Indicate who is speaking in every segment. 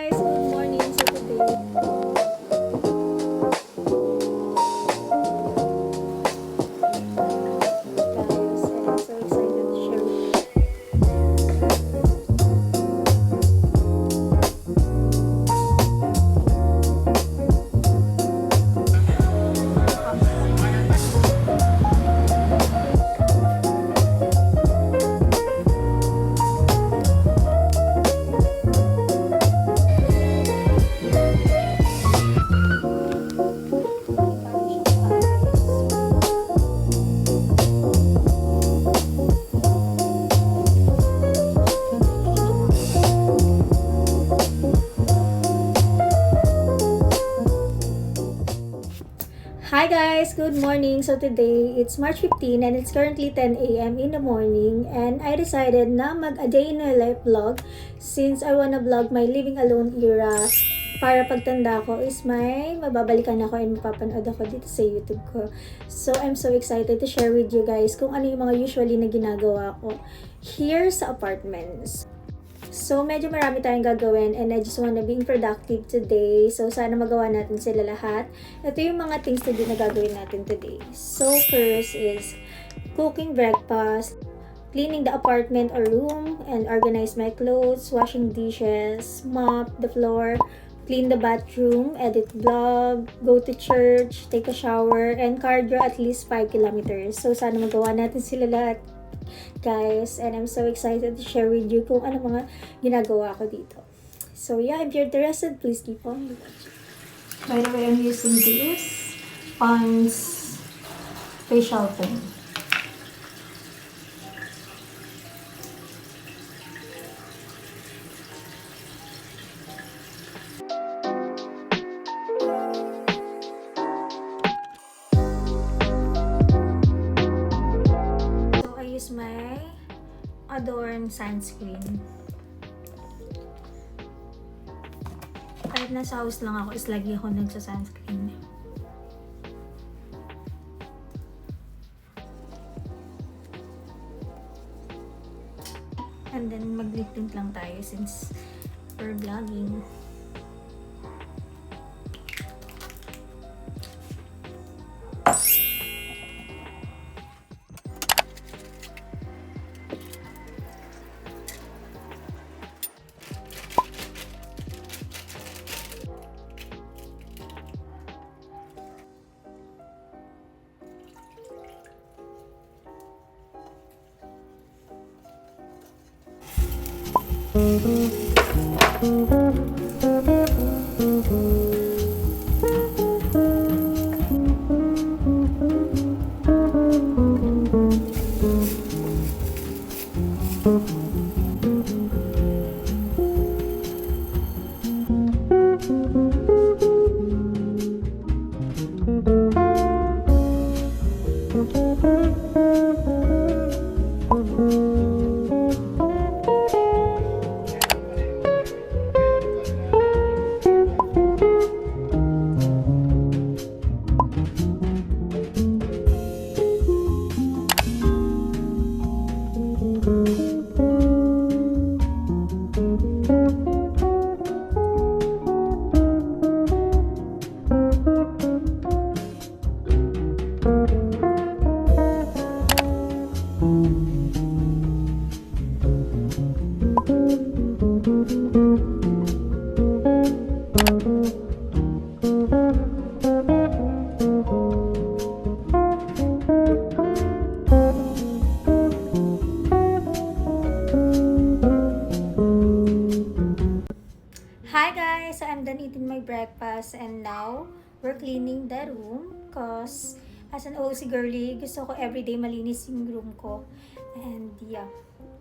Speaker 1: guys! Good morning! So today, guys, and I'm so excited to share with you. Hi guys! Good morning! So today, it's March 15 and it's currently 10 a.m. in the morning and I decided na mag-a day in my life vlog since I wanna vlog my living alone era para pagtanda ko is may mababalikan ako and mapapanood ako dito sa YouTube ko. So I'm so excited to share with you guys kung ano yung mga usually na ginagawa ko here sa apartments. So, medyo marami tayong gagawin and I just wanna be productive today. So, sana magawa natin sila lahat. Ito yung mga things na gagawin natin today. So, first is cooking breakfast, cleaning the apartment or room, and organize my clothes, washing dishes, mop the floor, clean the bathroom, edit vlog, go to church, take a shower, and cardio at least 5 kilometers. So, sana magawa natin sila lahat, guys, and I'm so excited to share with you kung ano mga ginagawa ko dito. So yeah, if you're interested, please keep on watching. By the way, I'm using this Pond's facial foam. My Adorn sunscreen. Kahit nasa house lang ako, is lagi ako nagsa-sunscreen. And then mag-lip tint lang tayo since we're vlogging. Hi guys! So I'm done eating my breakfast and now we're cleaning the room cause as an OC girly, gusto ko everyday malinis yung room ko. And yeah,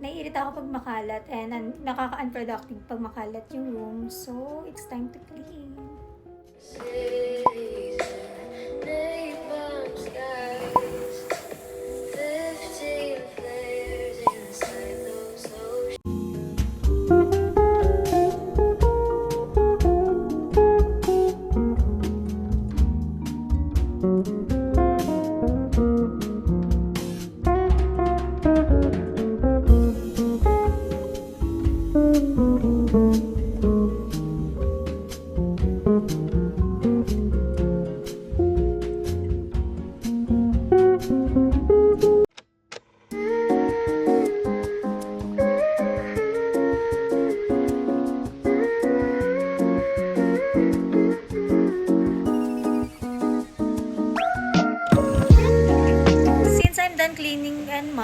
Speaker 1: naiirita ako pag makalat and nakaka-unproductive pag makalat yung room. So it's time to clean.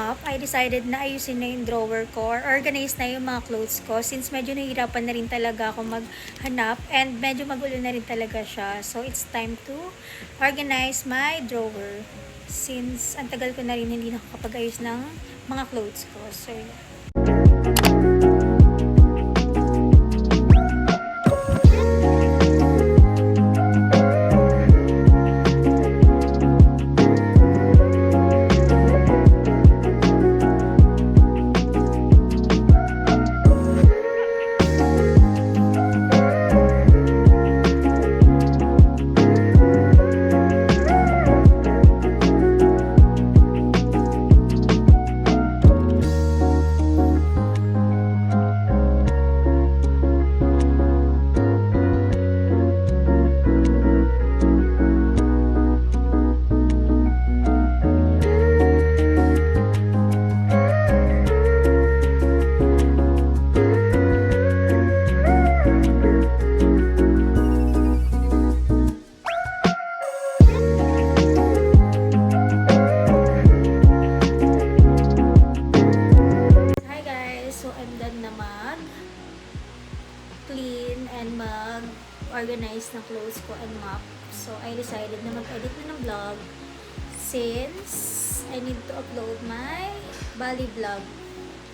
Speaker 1: mop, I decided na ayusin na yung drawer ko or organize na yung mga clothes ko since medyo nahihirapan na rin talaga ako maghanap and medyo magulo na rin talaga siya. So, it's time to organize my drawer since ang tagal ko na rin hindi nakakapag-ayos ng mga clothes ko. So, yeah. Clean and mag-organize ng clothes ko and mop. So, I decided na mag-edit na ng vlog since I need to upload my Bali vlog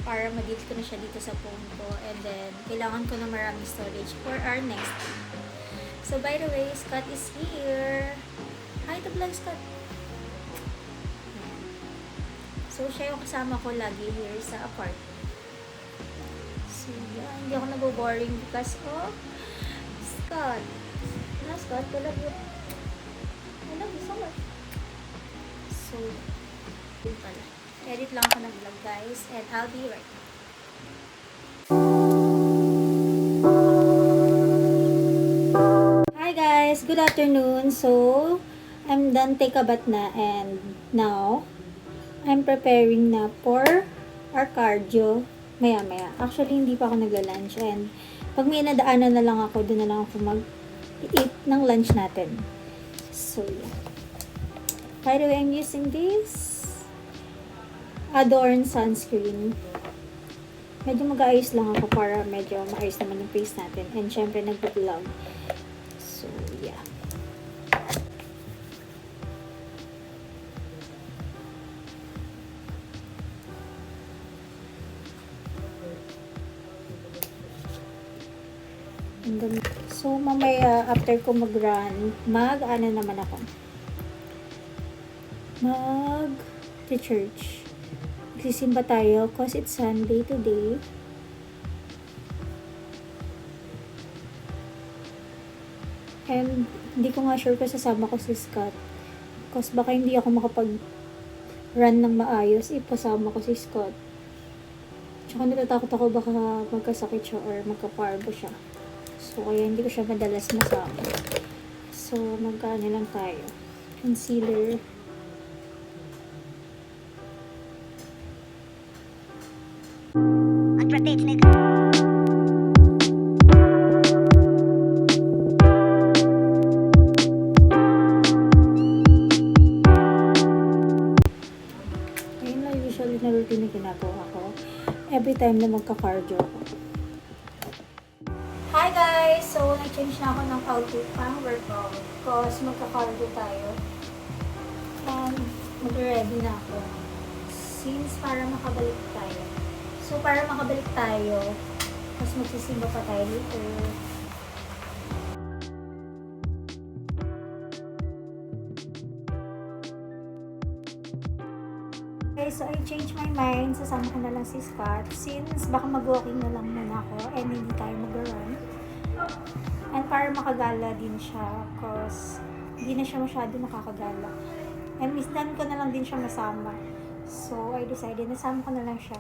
Speaker 1: para ma-delete ko na siya dito sa phone ko and then kailangan ko na maraming storage for our next week. So, by the way, Scott is here. Hi to vlog, Scott. So, siya yung kasama ko lagi here sa apartment. So, yeah, hindi ako nabo-boring because of Scott. No, Scott, I love you. I love you so much. So, yun pala. Edit lang ako ng vlog, guys, and I'll be right back. Hi, guys. Good afternoon. So, I'm done take a bath na and now, I'm preparing na for our cardio. Maya-maya. Actually, hindi pa ako nagla-lunch and pag may nadaanan na lang ako, doon na lang ako mag-eat ng lunch natin. So, yeah. By the way, I'm using this Adorn sunscreen. Medyo mag-aayos lang ako para medyo maayos naman yung face natin. And syempre, nag-vlog. So, yeah. So, mamaya, after ko mag-run, mag-ano naman ako. Mag-church. Magsisimba tayo because it's Sunday today. And, hindi ko nga sure kung sasama ko si Scott. Because baka hindi ako makapag-run ng maayos, ipasama ko si Scott. Tsaka natatakot ako baka magkasakit siya or magkaparbo siya. So, kaya hindi ko siya madalas masama. So, magkano lang tayo. Concealer.
Speaker 2: Rotate nigga.
Speaker 1: Ayun na usually na routine na ginagawa ko. Every time na magka-cardio ako. Hi guys! So, nag-change na ako ng outfit pang workout because magka-cardio tayo. And mag-ready na ako. Since para makabalik tayo. So, para makabalik tayo, tapos magsisimba pa tayo later. Okay, so I changed my mind. Sasama ko na lang si Scott since baka mag-walking na lang muna ako and hindi tayo mag-run. And para makagala din siya because hindi na siya masyado nakakagala. And misdan ko na lang din siya masama. So, I decided na sama ko na lang siya.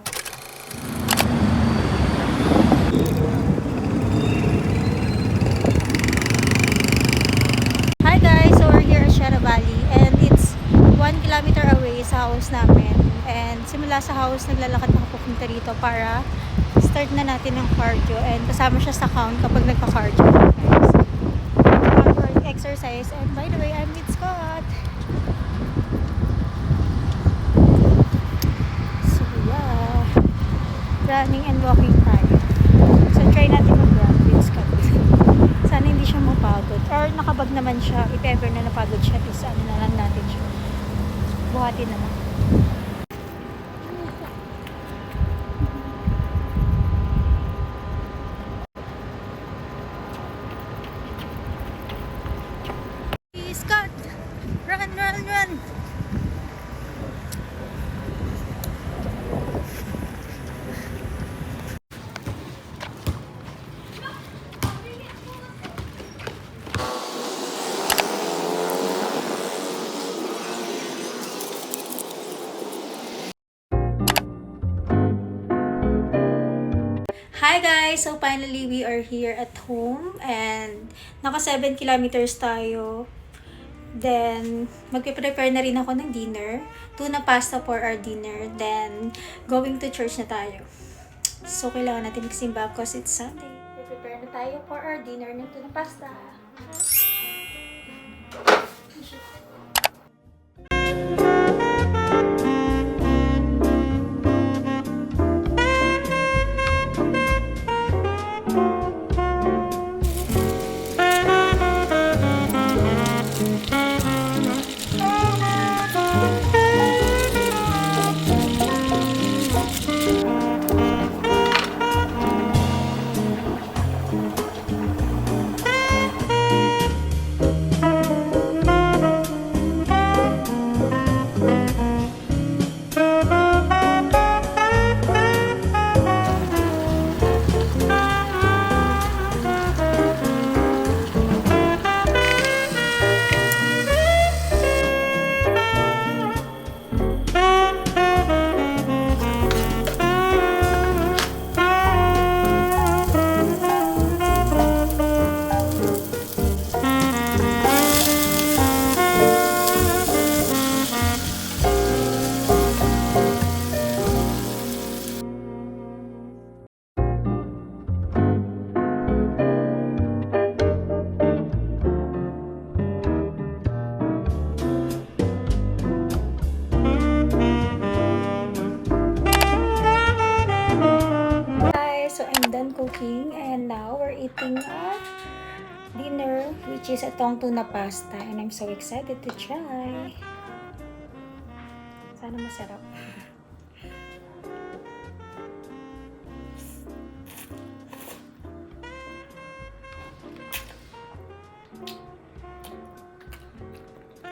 Speaker 1: Hi guys! So, we're here at Sierra Valley and it's 1 kilometer away sa house namin. And simula sa house, naglalakad ako pupunta rito para start na natin ng cardio. And kasama siya sa count kapag nagpa-cardio. Outward exercise. And by the way, I'm with Scott. Running and walking tayo. So, try natin mag-run with Scott. Sana hindi siya mapagod. Or nakabag naman siya. If ever na napagod siya, is ano na lang natin siya. Buhatin na lang. Scott! Run, run, run! Hi guys! So finally we are here at home and naka 7 kilometers tayo. Then magpe-prepare na rin ako ng dinner. Tuna pasta for our dinner. Then going to church na tayo. So kailangan natin magsimba because it's Sunday. Prepare na tayo for our dinner ng tuna pasta. Cooking and now we're eating our dinner, which is itong tuna pasta, and I'm so excited to try. Sana masarap.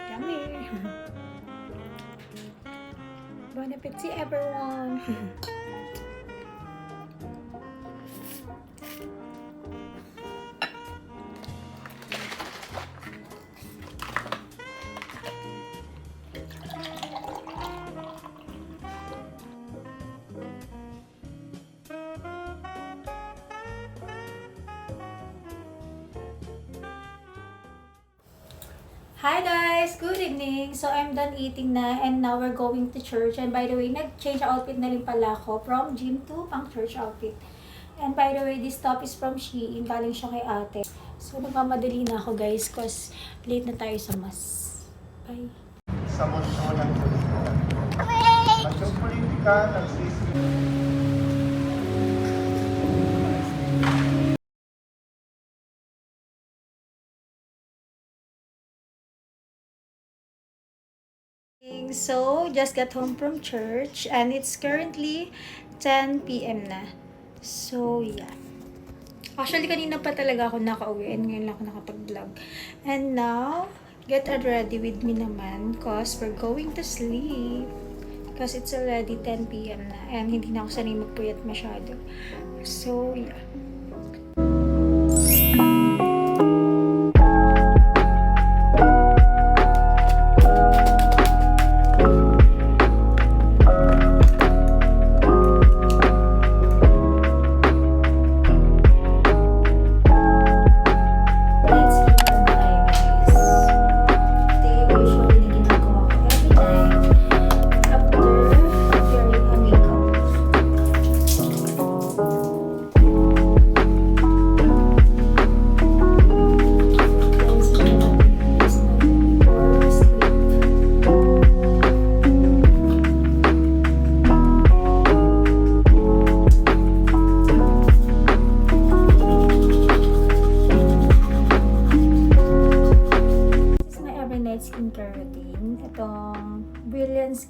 Speaker 1: Yummy. Bon appetit everyone. Hi guys! Good evening! So I'm done eating na and now we're going to church. And by the way, nag-change outfit na rin pala ako from gym to pang church outfit. And by the way, this top is from Shein. Galing siya kay ate. So nagmamadali na ako guys cause late na tayo sa mass. Bye!
Speaker 2: Sa musyo ng politika. At yung politika nagsisisi.
Speaker 1: So, just got home from church and it's currently 10 p.m. na. So, yeah. Actually, kanina pa talaga ako nakauwi and ngayon lang ako nakapag-vlog. And now, get ready with me naman cause we're going to sleep. Because it's already 10 p.m. na and hindi na ako sanay magpuyat masyado. So, yeah.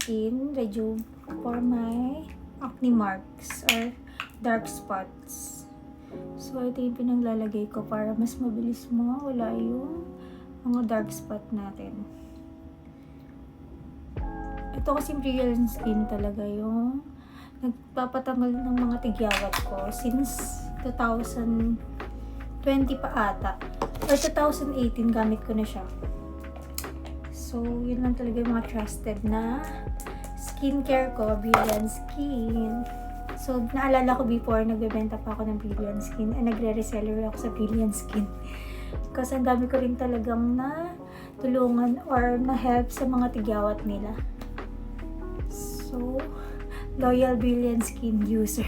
Speaker 1: Skin Rejuve for my acne marks or dark spots. So, ito yung pinaglalagay ko para mas mabilis mawala yung mga dark spot natin. Ito kasi real skin talaga yung nagpapatanggal ng mga tigyawat ko since 2020 pa ata. Or 2018 gamit ko na siya. So, yun lang talaga yung mga trusted na skincare ko, Brilliant Skin. So, naalala ko before, nagbebenta pa ako ng Brilliant Skin and nagre-reseller ako sa Brilliant Skin. Kasi ang dami ko rin talagang na tulungan or na-help sa mga tigyawat nila. So, loyal Brilliant Skin user.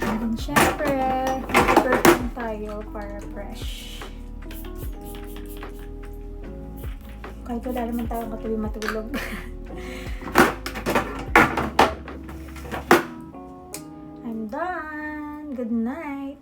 Speaker 1: And then, syempre, mag-perfume tayo para fresh. Kahit wala naman tayong katabi matulog. I'm done. Good night.